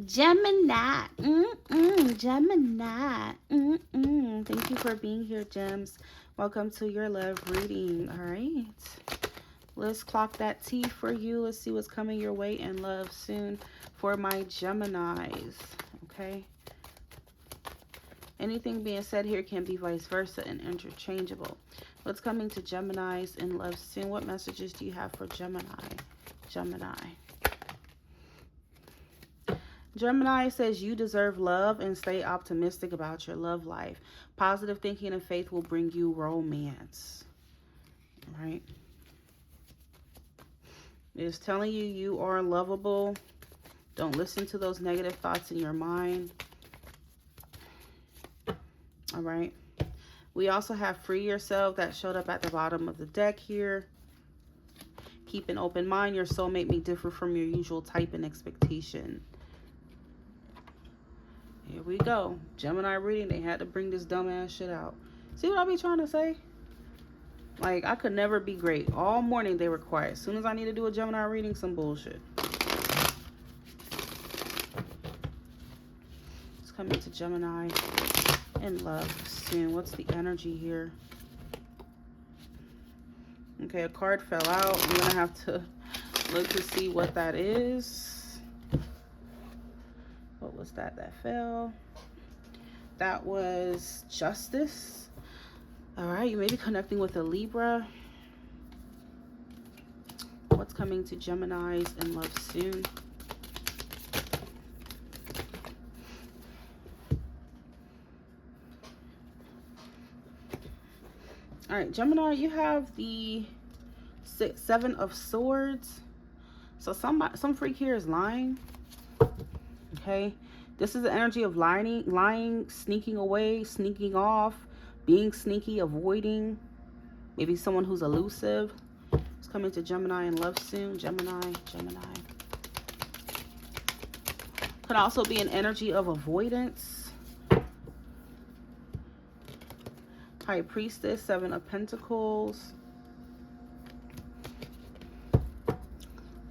Gemini. Gemini. Thank you for being here, Gems. Welcome to your love reading. All right. Let's clock that T for you. Let's see what's coming your way in love soon for my Geminis. Okay. Anything being said here can be vice versa and interchangeable. What's coming to Geminis in love soon? What messages do you have for Gemini? Gemini says you deserve love and stay optimistic about your love life. Positive thinking and faith will bring you romance. All right. It's telling you you are lovable. Don't listen to those negative thoughts in your mind. All right. We also have free yourself that showed up at the bottom of the deck here. Keep an open mind. Your soulmate may differ from your usual type and expectation. Here we go. Gemini reading. They had to bring this dumbass shit out. See what I be trying to say? Like, I could never be great. All morning they were quiet. As soon as I need to do a Gemini reading, some bullshit. It's coming to Gemini in love soon. What's the energy here? Okay, a card fell out. I'm going to have to look to see what that is. What was that fell? That was Justice. All right, you may be connecting with a Libra. What's coming to Geminis in love soon? All right, Gemini, you have the Seven of Swords. So some freak here is lying. Okay, this is the energy of lying, sneaking away, sneaking off, being sneaky, avoiding. Maybe someone who's elusive. It's coming to Gemini in love soon. Gemini. Could also be an energy of avoidance. High Priestess, Seven of Pentacles.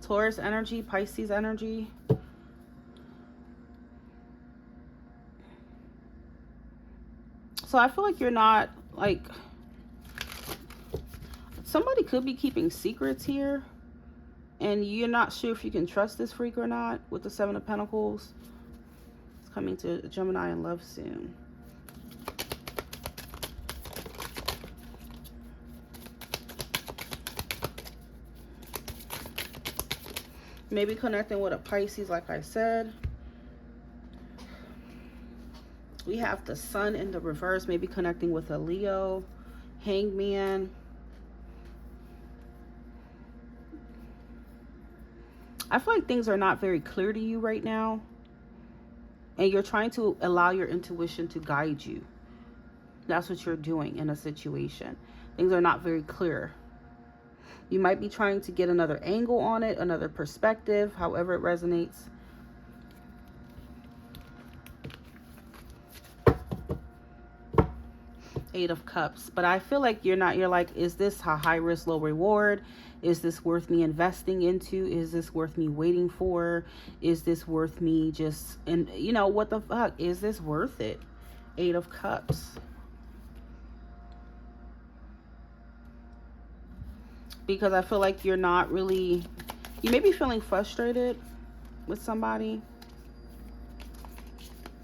Taurus energy, Pisces energy. So I feel like you're not, like, somebody could be keeping secrets here, and you're not sure if you can trust this freak or not with the Seven of Pentacles. It's coming to Gemini in love soon. Maybe connecting with a Pisces, like I said. We have the Sun in the reverse, maybe connecting with a Leo, Hangman. I feel like things are not very clear to you right now. And you're trying to allow your intuition to guide you. That's what you're doing in a situation. Things are not very clear. You might be trying to get another angle on it, another perspective, however it resonates. Eight of Cups. But I feel like you're like, is this a high risk, low reward? Is this worth me investing into? Is this worth me waiting for? Is this worth me just, and you know, what the fuck? Is this worth it? Eight of Cups. Because I feel like you're not really, you may be feeling frustrated with somebody.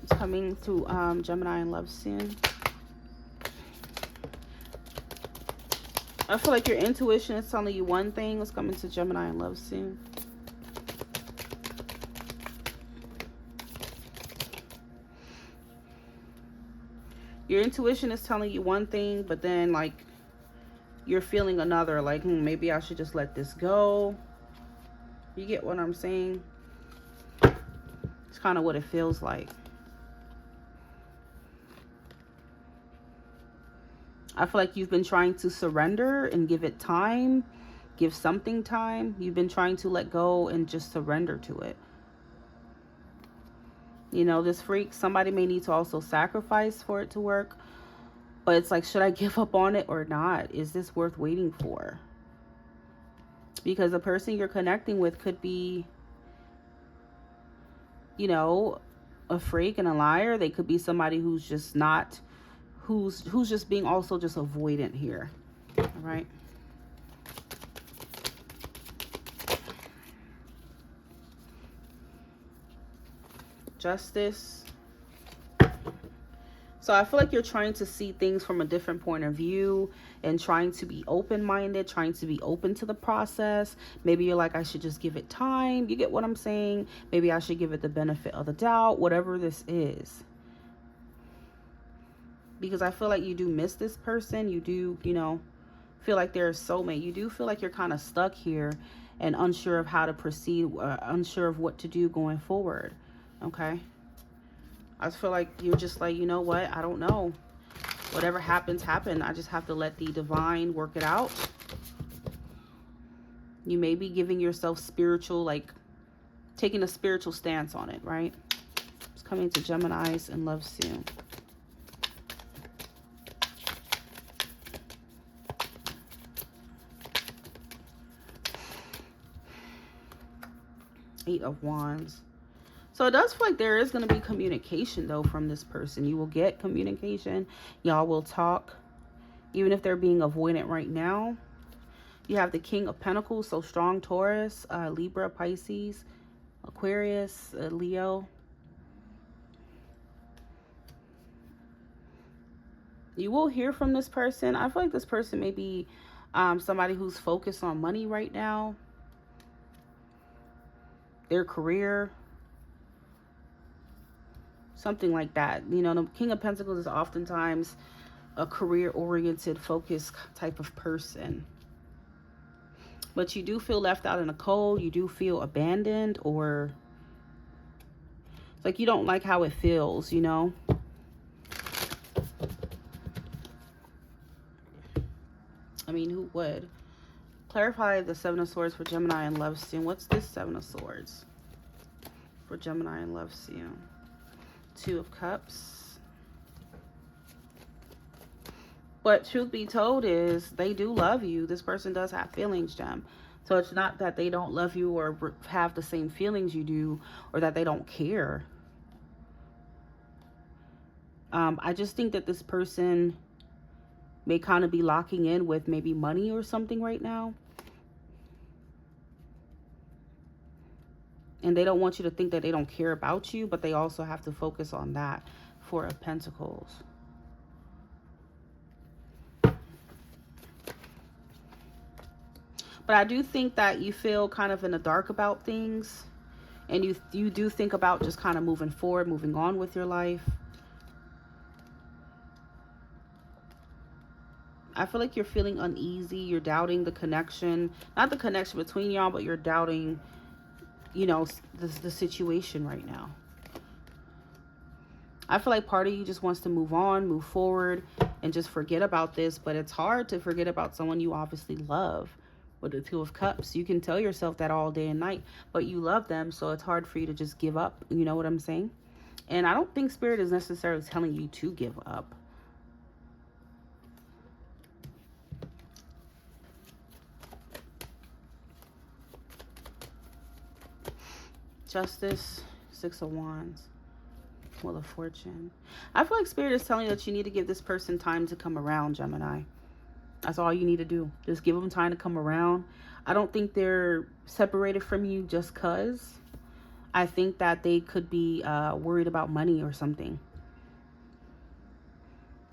It's coming to Gemini in love soon. I feel like your intuition is telling you one thing. It's coming to Gemini in love soon. Your intuition is telling you one thing, but then, like, you're feeling another. Like, maybe I should just let this go. You get what I'm saying? It's kind of what it feels like. I feel like you've been trying to surrender and give it time, give something time. You've been trying to let go and just surrender to it. You know, this freak, somebody may need to also sacrifice for it to work. But it's like, should I give up on it or not? Is this worth waiting for? Because the person you're connecting with could be you know, a freak and a liar. They could be somebody who's just not, who's just being also just avoidant here. All right. Justice. So I feel like you're trying to see things from a different point of view and trying to be open-minded, trying to be open to the process. Maybe you're like, I should just give it time. You get what I'm saying? Maybe I should give it the benefit of the doubt, whatever this is. Because I feel like you do miss this person. You do, you know, feel like they're a soulmate. You do feel like you're kind of stuck here and unsure of how to proceed, unsure of what to do going forward. Okay. I just feel like you're just like, you know what? I don't know. Whatever happens, happen. I just have to let the divine work it out. You may be giving yourself spiritual, like taking a spiritual stance on it, right? It's coming to Geminis and love soon. Eight of Wands. So it does feel like there is going to be communication, though, from this person. You will get communication. Y'all will talk, even if they're being avoidant right now. You have the King of Pentacles, so strong Taurus, Libra, Pisces, Aquarius, Leo. You will hear from this person. I feel like this person may be somebody who's focused on money right now, their career, something like that. You know, the King of Pentacles is oftentimes a career-oriented, focused type of person. But you do feel left out in the cold. You do feel abandoned, or it's like you don't like how it feels, you know? I mean, who would? Clarify the Seven of Swords for Gemini and love soon. What's this Seven of Swords for Gemini and love soon? Two of Cups. But truth be told is they do love you. This person does have feelings, Gem. So it's not that they don't love you or have the same feelings you do, or that they don't care. I just think that this person may kind of be locking in with maybe money or something right now. And they don't want you to think that they don't care about you, but they also have to focus on that. Four of Pentacles. But I do think that you feel kind of in the dark about things. And you do think about just kind of moving forward, moving on with your life. I feel like you're feeling uneasy. You're doubting the connection. Not the connection between y'all, but you're doubting, you know, the situation right now. I feel like part of you just wants to move on, move forward, and just forget about this. But it's hard to forget about someone you obviously love. With the Two of Cups, you can tell yourself that all day and night, but you love them, so it's hard for you to just give up. You know what I'm saying? And I don't think Spirit is necessarily telling you to give up. Justice, Six of Wands, Wheel of Fortune. I feel like Spirit is telling you that you need to give this person time to come around, Gemini. That's all you need to do. Just give them time to come around. I don't think they're separated from you just because. I think that they could be worried about money or something.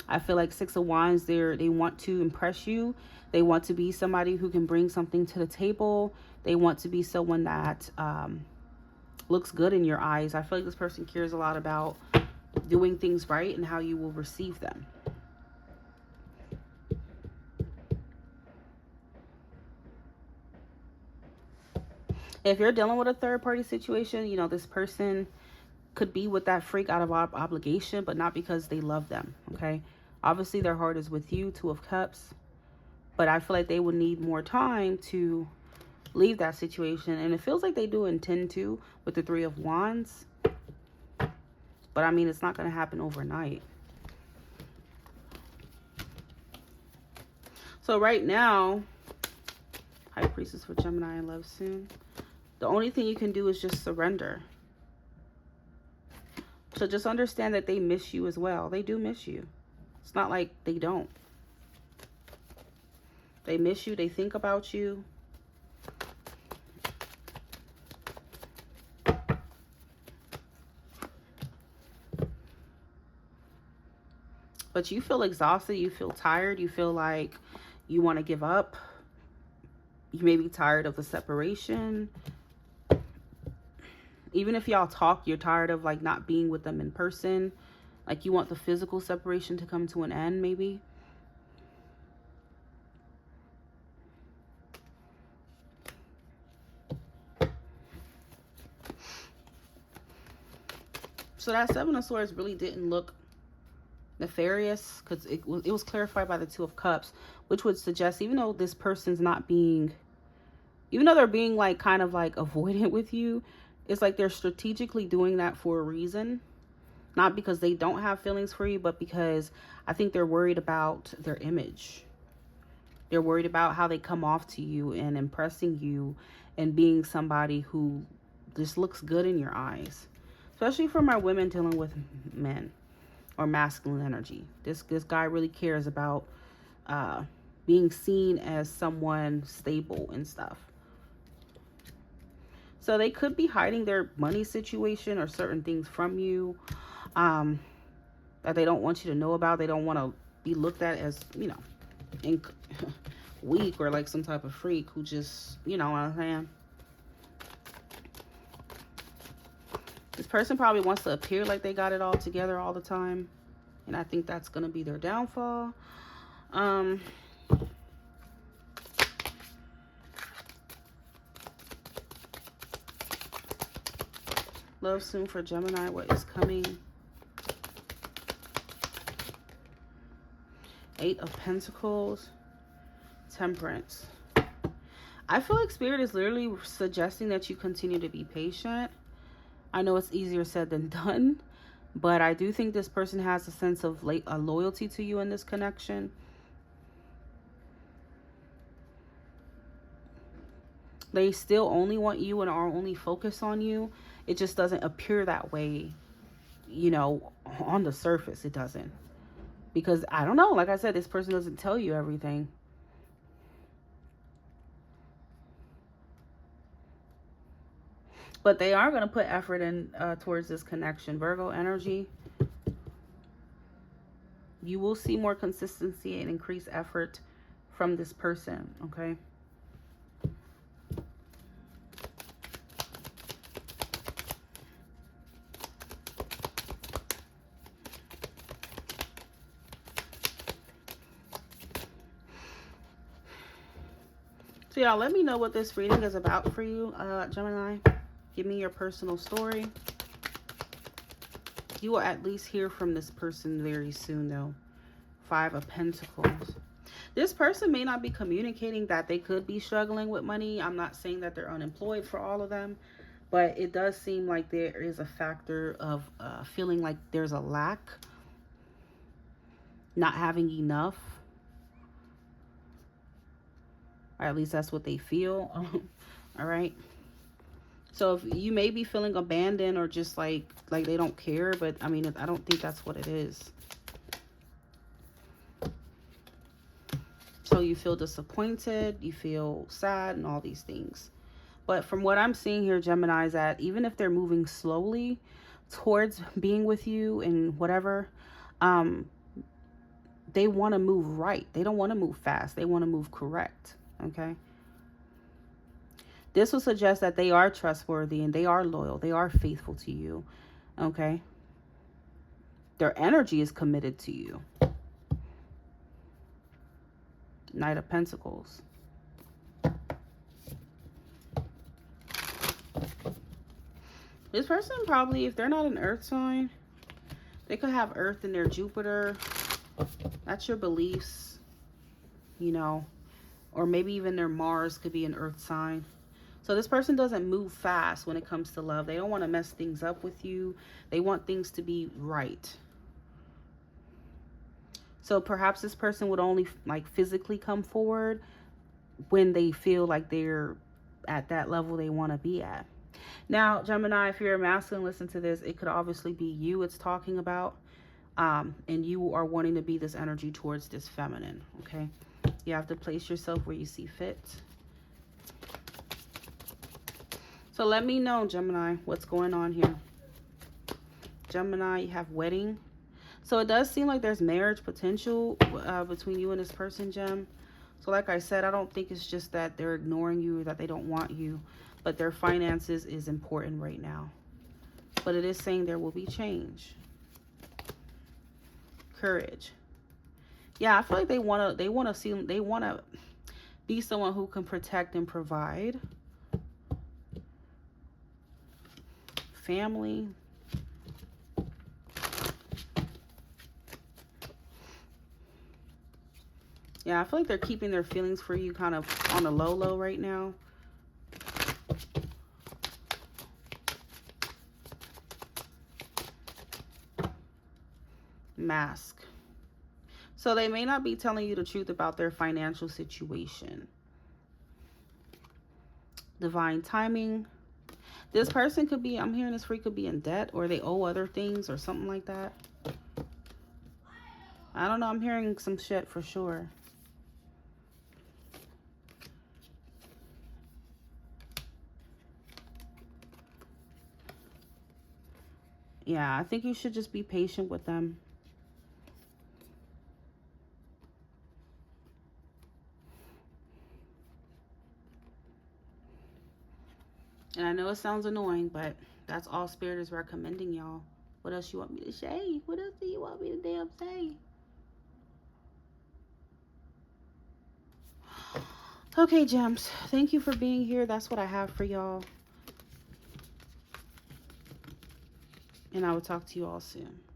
I feel like Six of Wands, they want to impress you. They want to be somebody who can bring something to the table. They want to be someone that looks good in your eyes. I feel like this person cares a lot about doing things right and how you will receive them. If you're dealing with a third-party situation, you know, this person could be with that freak out of obligation, but not because they love them, okay? Obviously, their heart is with you, Two of Cups. But I feel like they would need more time to leave that situation. And it feels like they do intend to with the Three of Wands. But, I mean, it's not going to happen overnight. So, right now, High Priestess for Gemini and love soon. The only thing you can do is just surrender. So just understand that they miss you as well. They do miss you. It's not like they don't. They miss you. They think about you. But you feel exhausted. You feel tired. You feel like you want to give up. You may be tired of the separation. Even if y'all talk, you're tired of like not being with them in person. Like you want the physical separation to come to an end, maybe. So that Seven of Swords really didn't look nefarious, because it was clarified by the Two of Cups, which would suggest, even though this person's not being, even though they're being like kind of like avoidant with you, it's like they're strategically doing that for a reason. Not because they don't have feelings for you, but because I think they're worried about their image. They're worried about how they come off to you and impressing you and being somebody who just looks good in your eyes. Especially for my women dealing with men or masculine energy. This guy really cares about being seen as someone stable and stuff. So they could be hiding their money situation or certain things from you that they don't want you to know about. They don't want to be looked at as, you know, weak or like some type of freak who just, you know what I'm saying? This person probably wants to appear like they got it all together all the time. And I think that's going to be their downfall. Love soon for Gemini. What is coming? Eight of Pentacles. Temperance. I feel like Spirit is literally suggesting that you continue to be patient. I know it's easier said than done, but I do think this person has a sense of a loyalty to you in this connection. They still only want you and are only focused on you. It just doesn't appear that way, you know, on the surface. It doesn't. Because, I don't know, like I said, this person doesn't tell you everything. But they are going to put effort in towards this connection. Virgo energy. You will see more consistency and increased effort from this person, okay? So y'all, let me know what this reading is about for you, Gemini. Give me your personal story. You will at least hear from this person very soon, though. Five of Pentacles. This person may not be communicating that they could be struggling with money. I'm not saying that they're unemployed for all of them, but it does seem like there is a factor of feeling like there's a lack, not having enough. Or at least that's what they feel. All right. So if you may be feeling abandoned or just like they don't care, but I mean, I don't think that's what it is. So you feel disappointed, you feel sad and all these things. But from what I'm seeing here, Gemini, is that even if they're moving slowly towards being with you and whatever, they want to move right. They don't want to move fast. They want to move correct. Okay. This will suggest that they are trustworthy and they are loyal. They are faithful to you. Okay. Their energy is committed to you. Knight of Pentacles. This person probably, if they're not an earth sign, they could have earth in their Jupiter. That's your beliefs, you know, or maybe even their Mars could be an earth sign. So this person doesn't move fast when it comes to love. They don't want to mess things up with you. They want things to be right. So perhaps this person would only like physically come forward when they feel like they're at that level they want to be at. Now, Gemini, if you're a masculine, listen to this. It could obviously be you it's talking about. And you are wanting to be this energy towards this feminine, okay? You have to place yourself where you see fit. So let me know, Gemini, what's going on here. Gemini, you have wedding. So it does seem like there's marriage potential between you and this person, Gem. So like I said, I don't think it's just that they're ignoring you or that they don't want you, but their finances is important right now. But it is saying there will be change. Courage. Yeah, I feel like they want to be someone who can protect and provide. Family. Yeah, I feel like they're keeping their feelings for you kind of on the low right now. Mask. So they may not be telling you the truth about their financial situation. Divine timing. This person could be, I'm hearing this freak could be in debt, or they owe other things or something like that. I don't know. I'm hearing some shit for sure. Yeah, I think you should just be patient with them. And I know it sounds annoying, but that's all Spirit is recommending, y'all. What else you want me to say? What else do you want me to damn say? Okay, gems. Thank you for being here. That's what I have for y'all. And I will talk to you all soon.